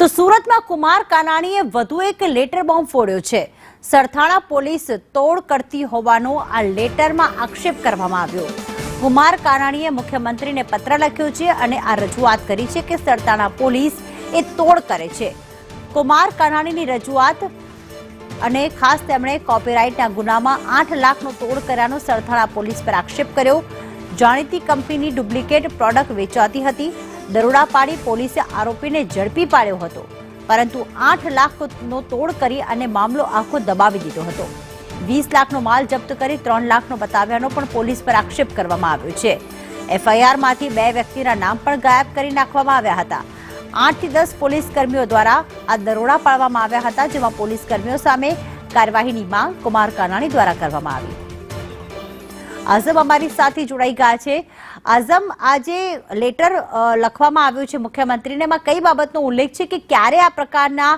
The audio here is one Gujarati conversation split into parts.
તો સુરતમાં કુમાર કાનાણીએ વધુ એક લેટર બોમ્બ ફોડ્યો છે। સરથાણા પોલીસ તોડ કરતી હોવાનો આ લેટરમાં આક્ષેપ કરવામાં આવ્યો। કુમાર કાનાણીએ મુખ્યમંત્રીને પત્ર લખ્યો છે અને આ રજૂઆત કરી છે કે સરથાણા પોલીસ એ તોડ કરે છે। કુમાર કાનાણીની રજૂઆત અને ખાસ તેમણે કોપીરાઇટના ગુનામાં 8 લાખનો તોડ કર્યાનો સરથાણા પોલીસ પર આક્ષેપ કર્યો। જાણીતી કંપનીની ડુપ્લિકેટ પ્રોડક્ટ વેચાતી હતી। દરોડા પાડી પોલીસે આરોપીને ઝડપી પાડ્યો હતો, પરંતુ 8 લાખનો તોડ કરી અને મામલો આખો દબાવી દીધો હતો। 20 લાખનો માલ જપ્ત કરી 3 લાખનો બતાવ્યાનો પણ પોલીસ પર આક્ષેપ કરવામાં આવ્યો છે। એફઆઈઆરમાંથી 2 વ્યક્તિના નામ પણ ગાયબ કરી નાખવામાં આવ્યા હતા। 8 થી 10 પોલીસ કર્મીઓ દ્વારા આ દરોડા પાડવામાં આવ્યા હતા, જેમાં પોલીસ કર્મીઓ સામે કાર્યવાહીની માંગ કુમાર કાનાણી દ્વારા કરવામાં આવી। આઝમ અમારી સાથે જોડાઈ ગયા છે। આઝમ, આજે લેટર લખવામાં આવ્યું છે મુખ્યમંત્રીને, એમાં કઈ બાબતનો ઉલ્લેખ છે કે ક્યારે આ પ્રકારના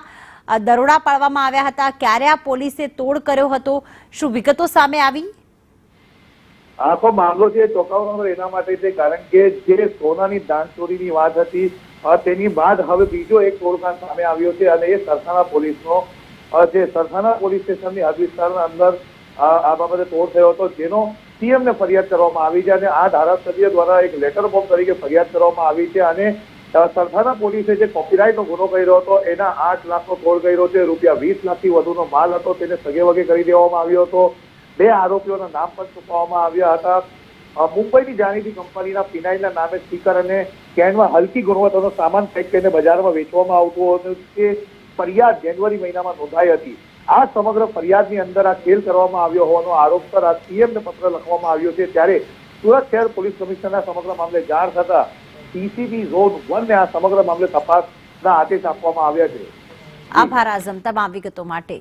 દરોડા પાડવામાં આવ્યા હતા, ક્યારે આ પોલીસે તોડ કર્યો હતો, શું વિગતો સામે આવી? આખો મામલો છે ચોંકાવવાનો એના માટે છે કારણ કે જે સોનાની દાણચોરીની વાત હતી તેની બાદ હવે બીજો એક તોડકાંડ સામે આવ્યો છે અને એ સરથાણા પોલીસનો જે સરથાણા પોલીસ સ્ટેશનની હદ વિસ્તારના અંદર આ બાબતે તોડ થયો હતો, જેનો સીએમને ફરિયાદ કરવામાં આવી છે અને આ ધારાસભ્ય દ્વારા એક લેટર બોમ્બ તરીકે ફરિયાદ કરવામાં આવી છે અને સરથાણા પોલીસે જે કોપીરાઇટનો ગુનો કર્યો હતો એના 8 લાખનો તોડ કર્યો છે। રૂપિયા 20 લાખથી વધુનો માલ હતો, તેને સગેવગે કરી દેવામાં આવ્યો હતો। 2 આરોપીઓના નામ પણ છુપાવવામાં આવ્યા હતા। મુંબઈની જાણીતી કંપનીના ફિનાઇલના નામે સ્ટીકર અને કેનમાં હલકી ગુણવત્તાનો સામાન પેક કરીને બજારમાં વેચવામાં આવતો હતો, તે ફરિયાદ જાન્યુઆરી મહિનામાં નોંધાઈ હતી। આ સમગ્ર ફરિયાદની અંદર આ ખેલ કરવામાં આવ્યો હોવાનો આરોપ પર આ સીએમને પત્ર લખવામાં આવ્યો છે। ત્યારે સુરત શહેર પોલીસ કમિશનરના સમગ્ર મામલે જાણ થતા સીસીબી ઝોન 1 ને આ સમગ્ર મામલે તપાસના આદેશ આપવામાં આવ્યા છે। આભાર આઝમ તમામ વિગતો માટે।